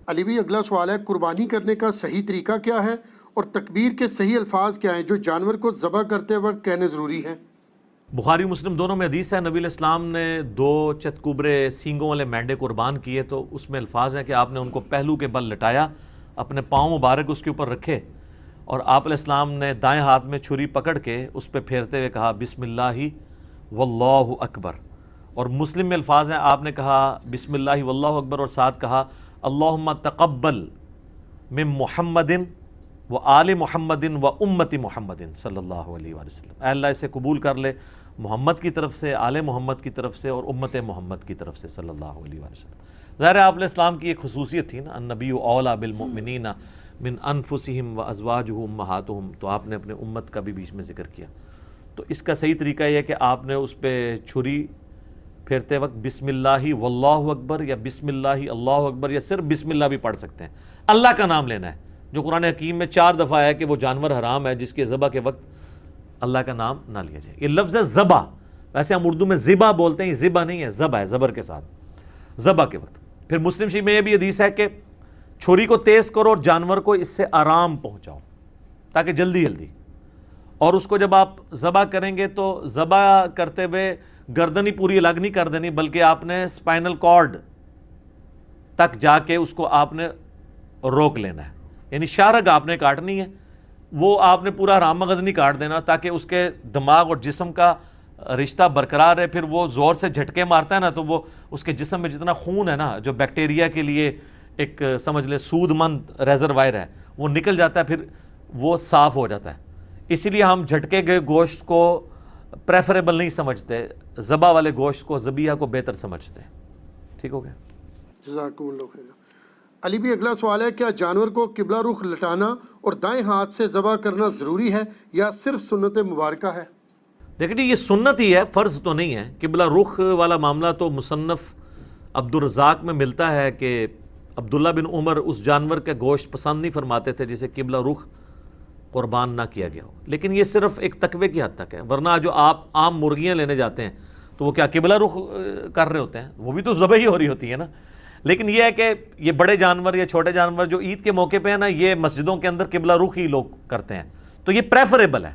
علی بھی اگلا سوال ہے، قربانی کرنے کا صحیح طریقہ کیا ہے اور تکبیر کے صحیح الفاظ کیا ہیں جو جانور کو ذبح کرتے وقت کہنے ضروری ہیں؟ بخاری مسلم دونوں میں حدیث ہے، نبی علیہ السلام نے 2 چتکوبرے سینگوں والے مینڈے قربان کیے، تو اس میں الفاظ ہیں کہ آپ نے ان کو پہلو کے بل لٹایا، اپنے پاؤں مبارک اس کے اوپر رکھے، اور آپ علیہ السلام نے دائیں ہاتھ میں چھری پکڑ کے اس پہ پھیرتے ہوئے کہا بسم اللہ واللہ اکبر، اور مسلم میں الفاظ ہیں آپ نے کہا بسم اللہ واللہ اکبر اور ساتھ کہا اللہم تقبل من محمد و آل محمد و امت محمد صلی اللہ علیہ وآلہ وسلم، اے اللہ اسے قبول کر لے محمد کی طرف سے، آل محمد کی طرف سے اور امت محمد کی طرف سے صلی اللہ علیہ وآلہ وسلم۔ ظاہر ہے آپ علیہ السلام کی ایک خصوصیت تھی نا، النبی اولیٰ بالمؤمنین من انفسہم و ازواجہ امہاتہم، تو آپ نے اپنے امت کا بھی بیچ میں ذکر کیا۔ تو اس کا صحیح طریقہ یہ ہے کہ آپ نے اس پہ چھری پھیرتے وقت بسم اللہ واللہ اکبر یا بسم اللہ اللہ اکبر یا صرف بسم اللہ بھی پڑھ سکتے ہیں، اللہ کا نام لینا ہے، جو قرآن حکیم میں 4 دفعہ ہے کہ وہ جانور حرام ہے جس کے ذبح کے وقت اللہ کا نام نہ لیا جائے۔ یہ لفظ ہے ذبح، ویسے ہم اردو میں ذبح بولتے ہیں، یہ ذبح نہیں ہے، ذبح ہے زبر کے ساتھ، ذبح کے وقت۔ پھر مسلم شریف میں یہ بھی حدیث ہے کہ چھری کو تیز کرو اور جانور کو اس سے آرام پہنچاؤ تاکہ جلدی جلدی، اور اس کو جب آپ ذبح کریں گے تو ذبح کرتے ہوئے گردن ہی پوری الگ نہیں کر دینی، بلکہ آپ نے اسپائنل کارڈ تک جا کے اس کو آپ نے روک لینا ہے، یعنی شارگ آپ نے کاٹنی ہے، وہ آپ نے پورا حرام مغز نہیں کاٹ دینا تاکہ اس کے دماغ اور جسم کا رشتہ برقرار ہے۔ پھر وہ زور سے جھٹکے مارتا ہے نا تو وہ اس کے جسم میں جتنا خون ہے نا جو بیکٹیریا کے لیے ایک سمجھ لیں سود مند ریزروائر ہے، وہ نکل جاتا ہے، پھر وہ صاف ہو جاتا ہے۔ اسی لیے ہم جھٹکے گئے گوشت کو پریفریبل نہیں سمجھتے، ذبح والے گوشت کو ذبیحہ کو بہتر سمجھتے ہیں۔ ٹھیک ہو گیا؟ جزاکم اللہ خیر۔ علی بھی اگلا سوال ہے، کیا جانور کو قبلہ رخ لٹانا اور دائیں ہاتھ سے ذبح کرنا ضروری ہے یا صرف سنت مبارکہ ہے؟ دیکھیں یہ سنت ہی ہے، فرض تو نہیں ہے۔ قبلہ رخ والا معاملہ تو مصنف عبدالرزاق میں ملتا ہے کہ عبداللہ بن عمر اس جانور کے گوشت پسند نہیں فرماتے تھے جسے قبلہ رخ قربان نہ کیا گیا ہو، لیکن یہ صرف ایک تقوی کی حد تک ہے، ورنہ جو آپ عام مرغیاں لینے جاتے ہیں تو وہ کیا قبلہ رخ کر رہے ہوتے ہیں؟ وہ بھی تو ذبح ہی ہو رہی ہوتی ہے نا۔ لیکن یہ ہے کہ یہ بڑے جانور یا چھوٹے جانور جو عید کے موقع پہ ہیں نا، یہ مسجدوں کے اندر قبلہ رخ ہی لوگ کرتے ہیں، تو یہ پریفریبل ہے،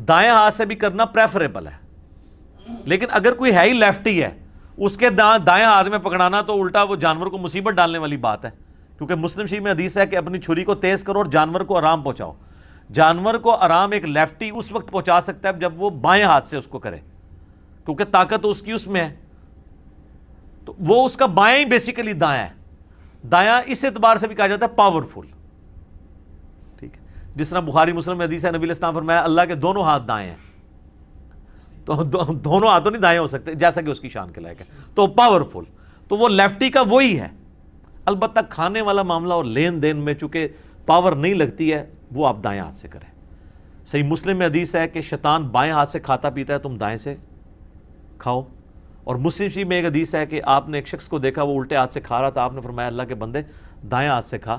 دائیں ہاتھ سے بھی کرنا پریفریبل ہے۔ لیکن اگر کوئی ہے ہی لیفٹی ہے، اس کے دائیں ہاتھ میں پکڑانا تو الٹا وہ جانور کو مصیبت ڈالنے والی بات ہے، کیونکہ مسلم شریف میں حدیث ہے کہ اپنی چھری کو تیز کرو اور جانور کو آرام پہنچاؤ۔ جانور کو آرام ایک لیفٹی اس وقت پہنچا سکتا ہے جب وہ بائیں ہاتھ سے اس کو کرے، کیونکہ طاقت اس کی اس میں ہے، تو وہ اس کا بائیں ہی بیسیکلی دایاں ہے۔ دایاں اس اعتبار سے بھی کہا جاتا ہے پاورفل، ٹھیک ہے، جس طرح بخاری مسلم میں حدیث ہے نبی علیہ السلام فرمایا اللہ کے دونوں ہاتھ دائیں ہیں، تو دونوں ہاتھوں نہیں دائیں ہو سکتے جیسا کہ اس کی شان کے لائق ہے، تو پاورفل، تو وہ لیفٹی کا وہی ہے۔ البتہ کھانے والا معاملہ اور لین دین میں چونکہ پاور نہیں لگتی ہے، وہ آپ دائیں ہاتھ سے کریں۔ صحیح مسلم میں حدیث ہے کہ شیطان بائیں ہاتھ سے کھاتا پیتا ہے، تم دائیں سے کھاؤ۔ اور مسلم شریف میں ایک حدیث ہے کہ آپ نے ایک شخص کو دیکھا وہ الٹے ہاتھ سے کھا رہا تھا، آپ نے فرمایا اللہ کے بندے دائیں ہاتھ سے کھا،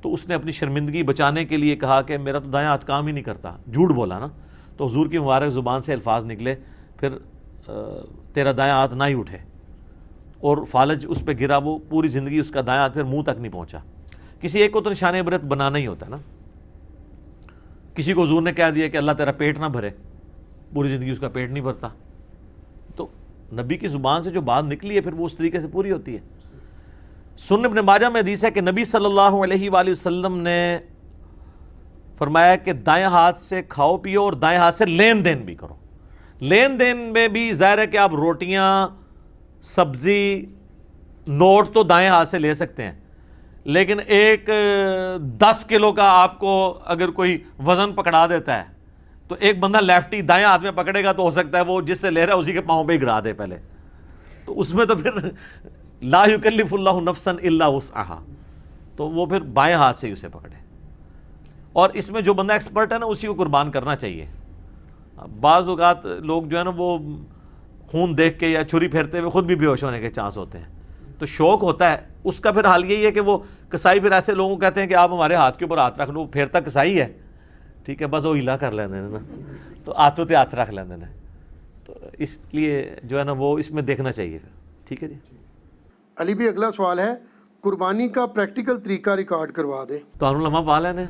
تو اس نے اپنی شرمندگی بچانے کے لیے کہا کہ میرا تو دائیں ہاتھ کام ہی نہیں کرتا، جھوٹ بولا نا، تو حضور کی مبارک زبان سے الفاظ نکلے پھر تیرا دائیں ہاتھ نہ ہی اٹھے، اور فالج اس پہ گرا، وہ پوری زندگی اس کا دائیں ہاتھ پھر منہ تک نہیں پہنچا۔ کسی ایک کو تو نشان عبرت بنانا ہی ہوتا ہے نا، کسی کو حضور نے کہہ دیا کہ اللہ تیرا پیٹ نہ بھرے، پوری زندگی اس کا پیٹ نہیں بھرتا، تو نبی کی زبان سے جو بات نکلی ہے پھر وہ اس طریقے سے پوری ہوتی ہے۔ سنن ابن ماجہ میں حدیث ہے کہ نبی صلی اللہ علیہ وآلہ وسلم نے فرمایا کہ دائیں ہاتھ سے کھاؤ پیو اور دائیں ہاتھ سے لین دین بھی کرو۔ لین دین میں بھی ظاہر ہے کہ آپ روٹیاں، سبزی، نوٹ تو دائیں ہاتھ سے لے سکتے ہیں، لیکن ایک 10 کلو کا آپ کو اگر کوئی وزن پکڑا دیتا ہے تو ایک بندہ لیفٹی دائیں ہاتھ میں پکڑے گا تو ہو سکتا ہے وہ جس سے لے رہا ہے اسی کے پاؤں پہ ہی گرا دے پہلے، تو اس میں تو پھر لا یکلف اللہ نفسا الا وسعہا، تو وہ پھر بائیں ہاتھ سے ہی اسے پکڑے۔ اور اس میں جو بندہ ایکسپرٹ ہے نا اسی کو قربان کرنا چاہیے۔ بعض اوقات لوگ جو ہے نا وہ خون دیکھ کے یا چھری پھیرتے ہوئے خود بھی بے ہوش ہونے کے چانس ہوتے ہیں، تو شوق ہوتا ہے اس کا، پھر حال یہی ہے کہ وہ کسائی پھر ایسے لوگوں کو کہتے ہیں کہ آپ ہمارے ہاتھ کے اوپر ہاتھ رکھ لو، پھیرتا کسائی ہے، ٹھیک ہے، بس وہ ہلا کر لیندے نا، تو ہاتھوں تے ہاتھ رکھ لیندے نا، تو اس لیے جو ہے نا وہ اس میں دیکھنا چاہیے، ٹھیک ہے جی۔ علی بھی اگلا سوال ہے، قربانی کا پریکٹیکل طریقہ ریکارڈ کروا دیں. تو علماء پال ہیں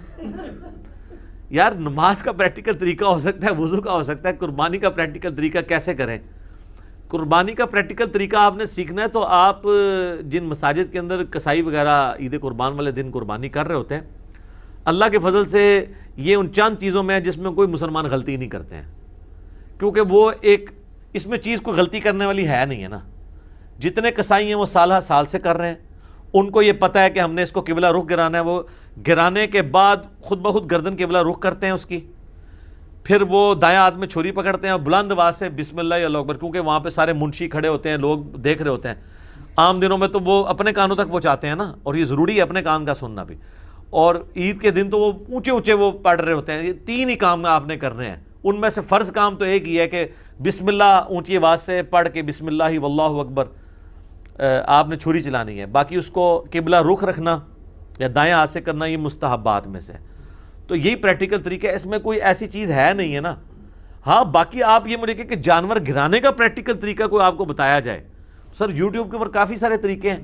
یار، نماز کا پریکٹیکل طریقہ ہو سکتا ہے، وضو کا ہو سکتا ہے، قربانی کا پریکٹیکل طریقہ کیسے کریں؟ قربانی کا پریکٹیکل طریقہ آپ نے سیکھنا ہے تو آپ جن مساجد کے اندر کسائی وغیرہ عید قربان والے دن قربانی کر رہے ہوتے ہیں، اللہ کے فضل سے یہ ان چند چیزوں میں ہے جس میں کوئی مسلمان غلطی نہیں کرتے ہیں، کیونکہ وہ ایک اس میں چیز کوئی غلطی کرنے والی ہے نہیں ہے نا. جتنے کسائی ہیں وہ سالہ سال سے کر رہے ہیں، ان کو یہ پتہ ہے کہ ہم نے اس کو قبلہ رخ گرانا ہے. وہ گرانے کے بعد خود بخود گردن قبلہ رخ کرتے ہیں اس کی، پھر وہ دائیں ہاتھ میں چھری پکڑتے ہیں اور بلند آواز سے بسم اللہ اللہ اکبر، کیونکہ وہاں پہ سارے منشی کھڑے ہوتے ہیں، لوگ دیکھ رہے ہوتے ہیں. عام دنوں میں تو وہ اپنے کانوں تک پہنچاتے ہیں نا، اور یہ ضروری ہے اپنے کان کا سننا بھی. اور عید کے دن تو وہ اونچے اونچے وہ پڑھ رہے ہوتے ہیں. یہ 3 ہی کام آپ نے کرنے ہیں، ان میں سے فرض کام تو ایک ہی ہے کہ بسم اللہ اونچی آواز سے پڑھ کے بسم اللہ واللہ اکبر آپ نے چھری چلانی ہے. باقی اس کو قبلہ رخ رکھنا یا دائیں ہاتھ سے کرنا یہ مستحبات میں سے. تو یہی پریکٹیکل طریقہ ہے، اس میں کوئی ایسی چیز ہے نہیں ہے نا. ہاں باقی آپ یہ مجھے کہ جانور گرانے کا پریکٹیکل طریقہ کوئی آپ کو بتایا جائے، سر یوٹیوب کے اوپر کافی سارے طریقے ہیں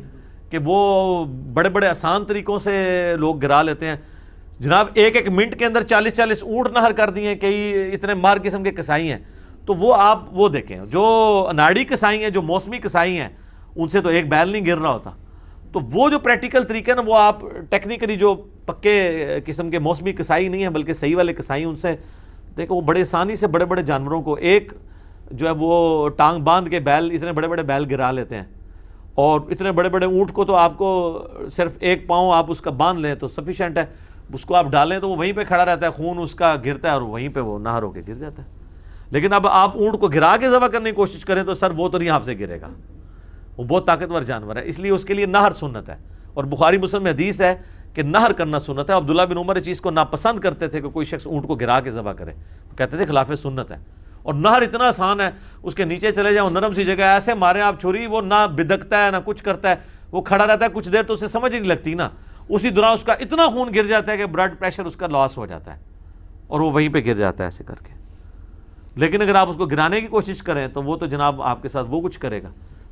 کہ وہ بڑے بڑے آسان طریقوں سے لوگ گرا لیتے ہیں. جناب 1 منٹ کے اندر 40 اونٹ نہر کر دیے، کئی اتنے مار قسم کے کسائی ہیں. تو وہ آپ وہ دیکھیں، جو اناڑی کسائی ہیں، جو موسمی کسائی ہیں، ان سے تو ایک بیل نہیں گر رہا ہوتا. تو وہ جو پریکٹیکل طریقہ ہے نا، وہ آپ ٹیکنیکلی جو پکے قسم کے موسمی کسائی نہیں ہیں بلکہ صحیح والے کسائی، ان سے دیکھو وہ بڑے آسانی سے بڑے بڑے جانوروں کو ایک جو ہے وہ ٹانگ باندھ کے بیل، اتنے بڑے بڑے بیل گرا لیتے ہیں. اور اتنے بڑے بڑے اونٹ کو تو آپ کو صرف 1 پاؤں آپ اس کا باندھ لیں تو سفیشینٹ ہے. اس کو آپ ڈالیں تو وہ وہیں پہ کھڑا رہتا ہے، خون اس کا گرتا ہے اور وہیں پہ وہ نہر ہو کے گر جاتا ہے. لیکن اب آپ اونٹ کو گرا کے ذبح کرنے کی کوشش کریں تو سر وہ تو نہیں آپ سے گرے گا، وہ بہت طاقتور جانور ہے، اس لیے اس کے لیے نہر سنت ہے. اور بخاری مسلم میں حدیث ہے کہ نہر کرنا سنت ہے. عبداللہ بن عمر اس چیز کو ناپسند کرتے تھے کہ کوئی شخص اونٹ کو گرا کے ذبح کرے، کہتے تھے خلاف سنت ہے. اور نہر اتنا آسان ہے، اس کے نیچے چلے جاؤ، نرم سی جگہ، ایسے مارے آپ چھری، وہ نہ بدکتا ہے نہ کچھ کرتا ہے، وہ کھڑا رہتا ہے کچھ دیر تو اسے سمجھ ہی نہیں لگتی نا. اسی دوران اس کا اتنا خون گر جاتا ہے کہ بلڈ پریشر اس کا لاس ہو جاتا ہے اور وہ وہیں پہ گر جاتا ہے ایسے کر کے. لیکن اگر آپ اس کو گرانے کی کوشش کریں تو وہ تو جناب آپ کے ساتھ وہ کچھ کرے گا.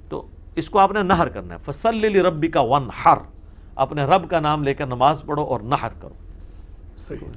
تو اس کو آپ نے نہر کرنا ہے. فَصَلِّ لِرَبِّكَ وَانْحَرْ، اپنے رب کا نام لے کر نماز پڑھو اور نہر کرو. صحیح.